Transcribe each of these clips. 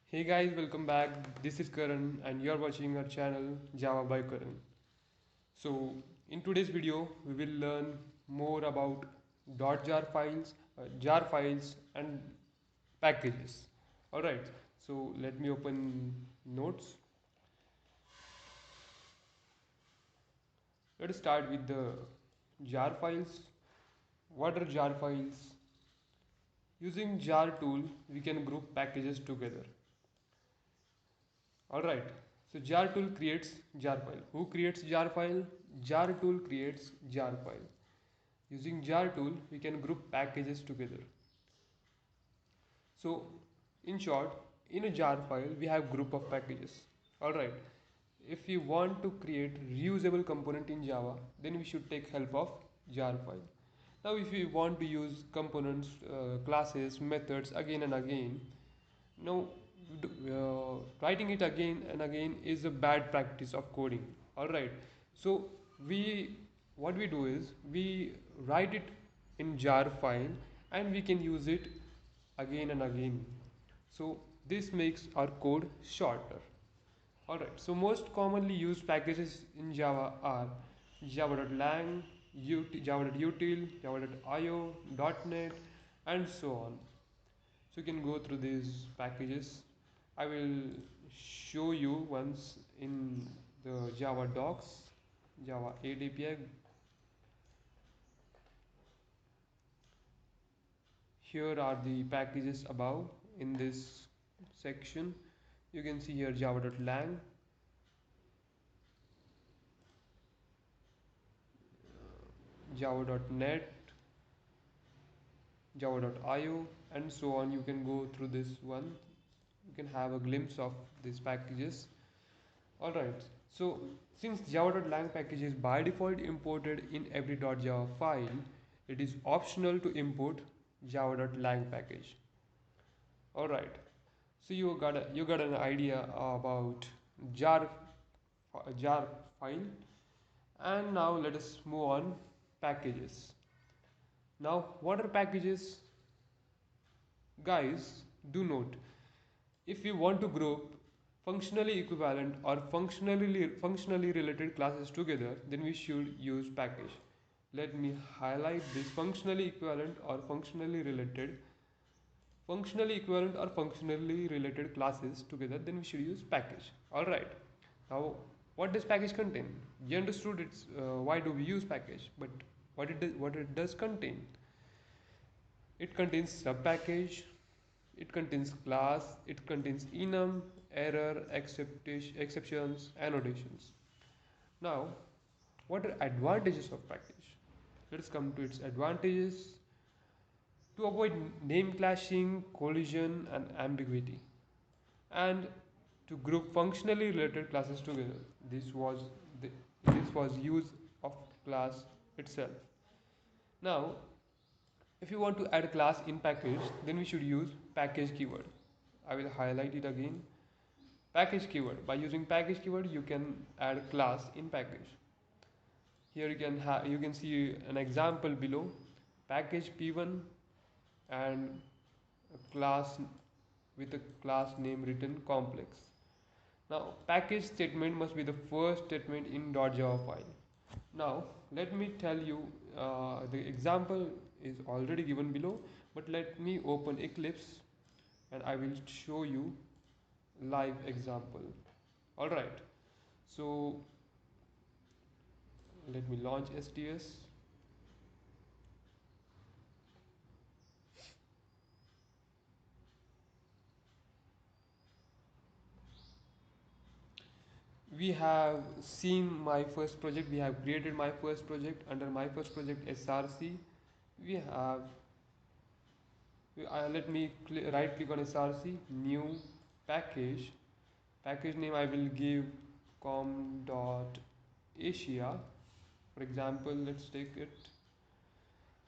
Hey guys, welcome back. This is Karan and you're watching our channel Java by Karan. So, in today's video, we will learn more about .jar files, and packages. Alright, so let me open notes. Let's start with the jar files. What are jar files? Using jar tool, we can group packages together. Alright, so jar tool creates jar file. Who creates jar file? Jar tool creates jar file. Using jar tool, we can group packages together. So, in short, in a jar file, we have group of packages. Alright, if we want to create reusable component in Java, then we should take help of jar file. Now, if we want to use components, classes, methods again and again, now, writing it again and again is a bad practice of coding. All right. So what we do is we write it in jar file and we can use it again and again. So this makes our code shorter. All right. So most commonly used packages in Java are java.lang, java.util, java.io, .NET, and so on. So you can go through these packages. I will show you once in the Java docs, Java 8 API. Here are the packages above in this section. You can see here java.lang, java.net, java.io, and so on. You can go through this one. You can have a glimpse of these packages. Alright, so since java.lang package is by default imported in every .java file, it is optional to import java.lang package. Alright, so you got an idea about jar jar file, and now let us move on packages. Now, what are packages? Guys, do note, if we want to group functionally equivalent or functionally related classes together, then we should use package. Let me highlight this: functionally equivalent classes together, then we should use package. All right. Now, what does package contain? You understood it's why do we use package, but what it does contain? It contains subpackage, it contains class, it contains enum, error, exceptions, annotations. Now, what are advantages of package? Let's come to its advantages. To avoid name clashing, collision, and ambiguity, and to group functionally related classes together. The, this was use of class itself. Now, if you want to add a class in package, then we should use package keyword. I will highlight it again. Package keyword. By using package keyword, you can add a class in package. Here you can see an example below. Package p1 and a class with a class name written complex. Now, package statement must be the first statement in .java file. Now, let me tell you, the example is already given below, but let me open Eclipse and I will show you live example. All right. So, let me launch STS. We have seen my first project. We have created my first project. Under my first project SRC, we have let me right click on SRC, new package. Package name I will give com.asia. For example, let's take it.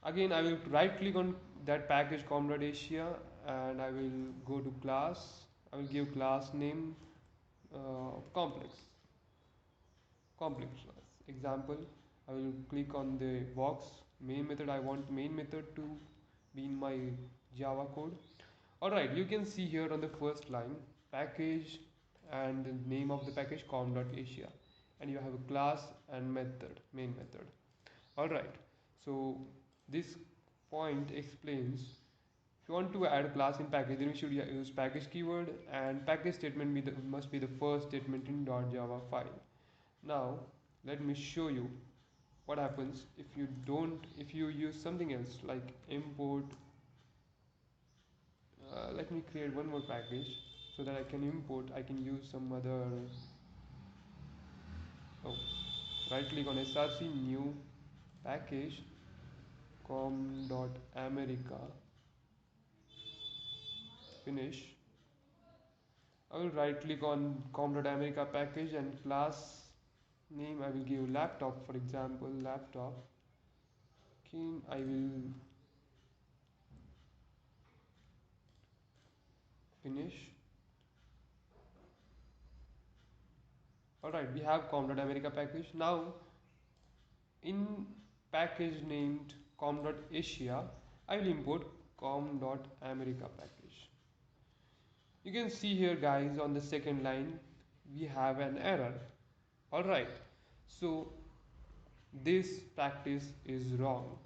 Again, I will right click on that package com.asia and I will go to class. I will give class name complex. Complex class. Example, I will click on the box main method. I want main method to be in my Java code. Alright, you can see here on the first line, package and the name of the package com.asia, and you have a class and method, main method. All right, so this point explains if you want to add a class in package, then we should use package keyword, and package statement must be the first statement in .java file. Now let me show you what happens if you use something else like import. Let me create one more package so that I can import. I can use some other. Oh, right click on src, new package, com.america, finish. I will right click on com.america package, and class name I will give laptop, for example, laptop. Okay, I will finish. Alright, we have com.america package. Now in package named com.asia, I will import com.america package. You can see here guys, on the second line we have an error. Alright, so this practice is wrong.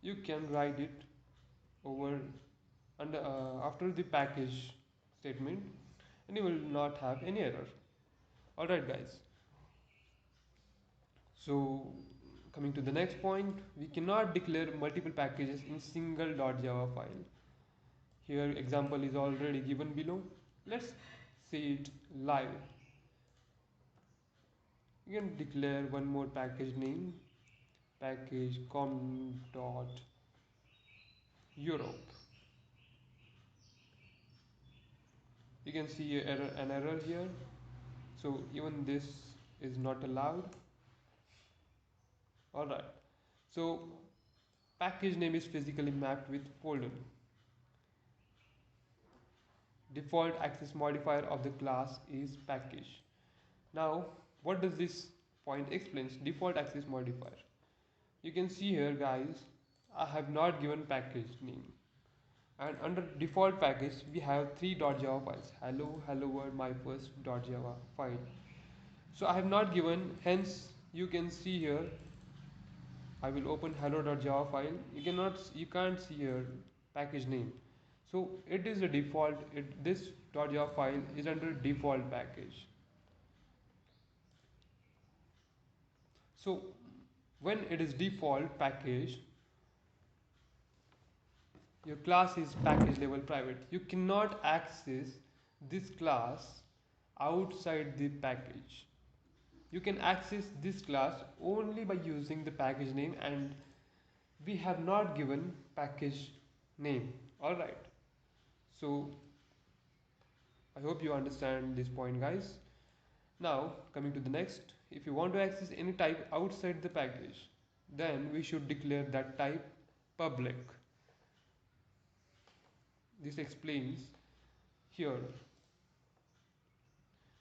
You can write it over under after the package statement, and you will not have any error. Alright guys, so coming to the next point, we cannot declare multiple packages in single .java file. Here example is already given below. Let's see it live. You can declare one more package name, package com.europe. You can see an error here, so even this is not allowed. Alright, so package name is physically mapped with folder. Default access modifier of the class is package. Now what does this point explains? Default access modifier. You can see here guys, I have not given package name, and under default package we have three .java files: hello world, my first .java file. So I have not given, hence you can see here I will open hello.java file. You can't see here package name. So it is a default. This .java file is under default package. So when it is default package, your class is package level private. You cannot access this class outside the package. You can access this class only by using the package name, and we have not given package name. Alright, so I hope you understand this point guys. Now coming to the next, if you want to access any type outside the package, then we should declare that type public. This explains here.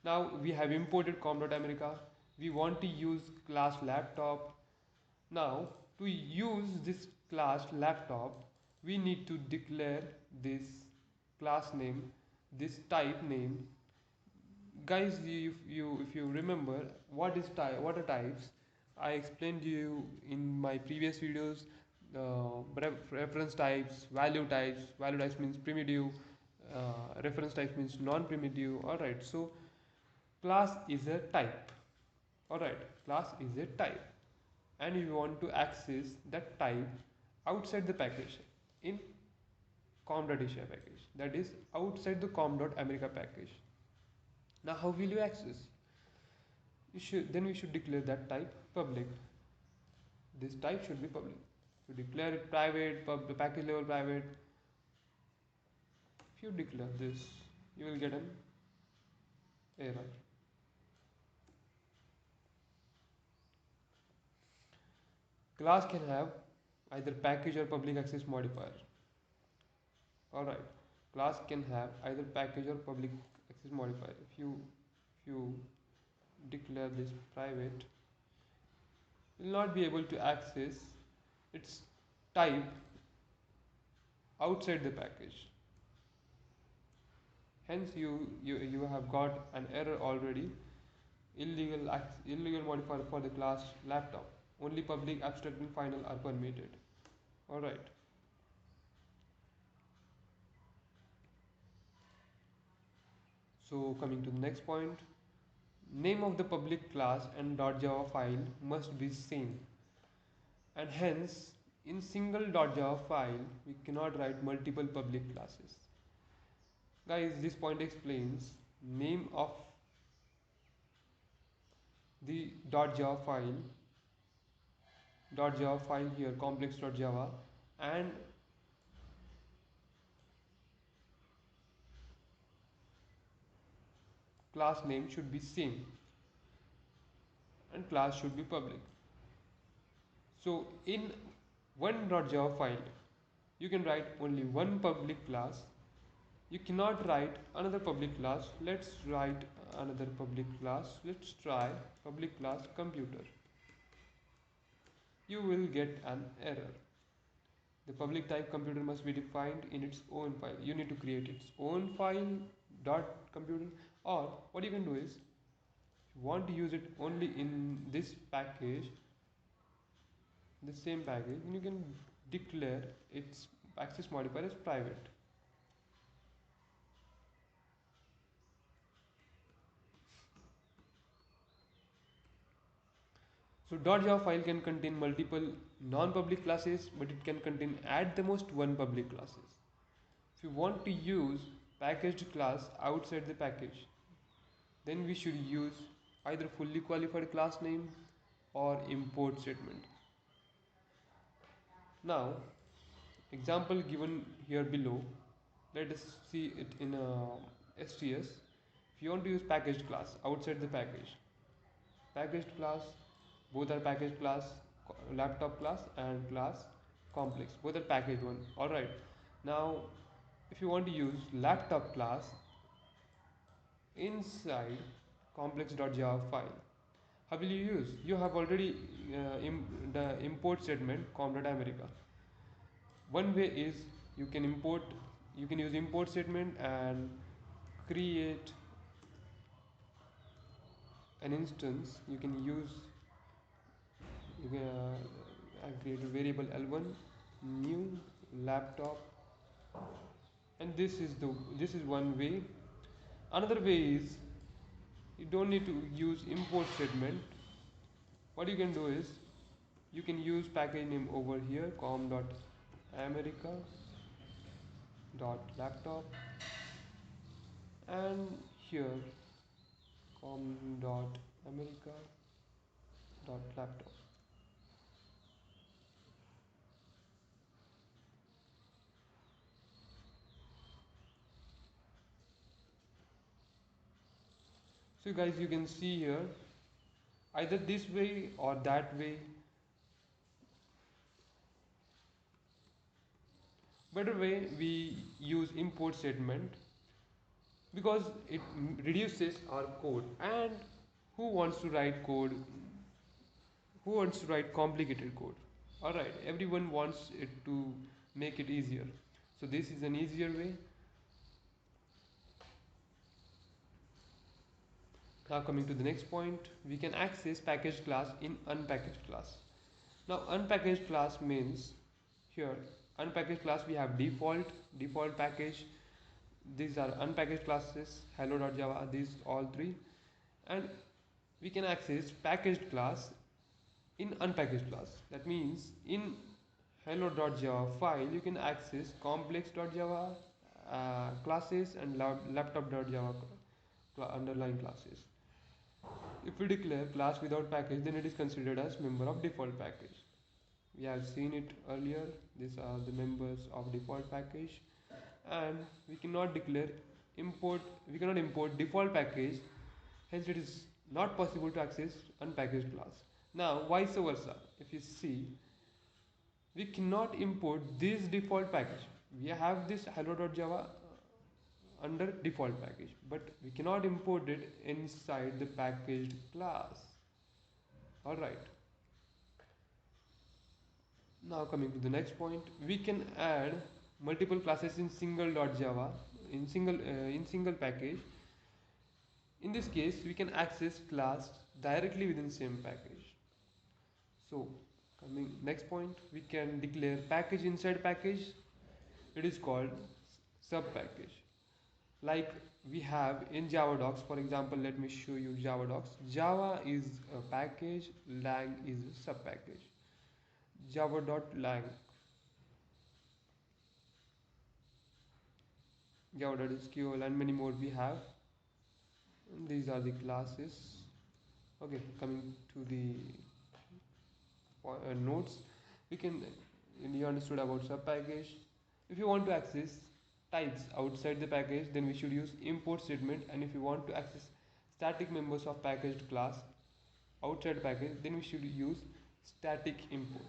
Now we have imported com.america. We want to use class laptop. Now to use this class laptop, we need to declare this class name, this type name. Guys, if you remember what are types, I explained to you in my previous videos. Reference types, value types. Value types means primitive, reference types means non-primitive. Alright, so class is a type. Alright, class is a type, and you want to access that type outside the package in com.asia package, that is outside the com.america package. Now how will you access? We should declare that type public. This type should be public. You declare it private, the package level private. If you declare this, you will get an error. Class can have either package or public access modifier. Alright, class can have either package or public access modifier. If you declare this private, you will not be able to access its type outside the package. Hence you have got an error already. Illegal modifier for the class laptop. Only public abstract and final are permitted. Alright. So coming to the next point, name of the public class and .java file must be same, and hence in single .java file we cannot write multiple public classes. Guys, this point explains name of the .java file here complex.java, and class name should be same and class should be public. So in one .java file you can write only one public class. You cannot write another public class. Let's write another public class. Let's try public class computer. You will get an error. The public type computer must be defined in its own file. You need to create its own file dot computer, or what you can do is, if you want to use it only in this package, the same package, then you can declare its access modifier as private. So .java file can contain multiple non-public classes, but it can contain at the most one public classes. If you want to use packaged class outside the package, then we should use either fully qualified class name or import statement. Now, example given here below, let us see it in a STS. If you want to use packaged class outside the packaged class, both are packaged class, laptop class and class complex, both are packaged one. Alright, now if you want to use laptop class inside complex.java file, how will you use? You have already the import statement com.america. One way is you can use import statement and create an instance. You can create a variable L1 new laptop, and this is one way. Another way is you don't need to use import statement. What you can do is you can use package name over here com.america.laptop, and here com.america.laptop. So guys, you can see here either this way or that way. Better way, we use import statement because it reduces our code. And who wants to write code? Who wants to write complicated code? Alright, everyone wants it to make it easier. So this is an easier way. Now coming to the next point, we can access packaged class in unpackaged class. Now unpackaged class means here unpackaged class we have default package. These are unpackaged classes, hello.java, these all three, and we can access packaged class in unpackaged class. That means in hello.java file you can access complex.java classes and laptop.java underlying classes. If we declare class without package, then it is considered as member of default package. We have seen it earlier. These are the members of default package, and we cannot import default package, hence it is not possible to access unpackaged class. Now vice versa, if you see, we cannot import this default package. We have this hello.java under default package, but we cannot import it inside the packaged class. Alright, now coming to the next point, we can add multiple classes in single.java in single package. In this case, we can access class directly within same package. So, coming next point, we can declare package inside package. It is called sub package. Like we have in Java docs, for example, let me show you Java docs. Java is a package, lang is a sub package. Java.lang, Java.sql, and many more we have. And these are the classes. Okay, coming to the notes, we can you understood about sub package. If you want to access types outside the package, then we should use import statement. And if you want to access static members of packaged class outside package, then we should use static import.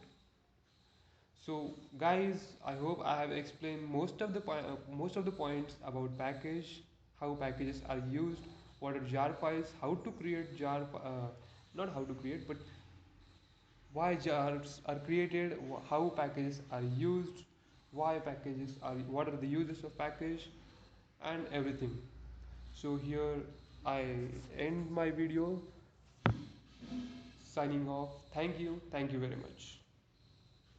So guys, I hope I have explained most of the points about package, how packages are used, what are jar files, how to create jar not how to create, but why jars are created, how packages are used, why packages are, what are the uses of package, and everything. So here I end my video, signing off. Thank you very much.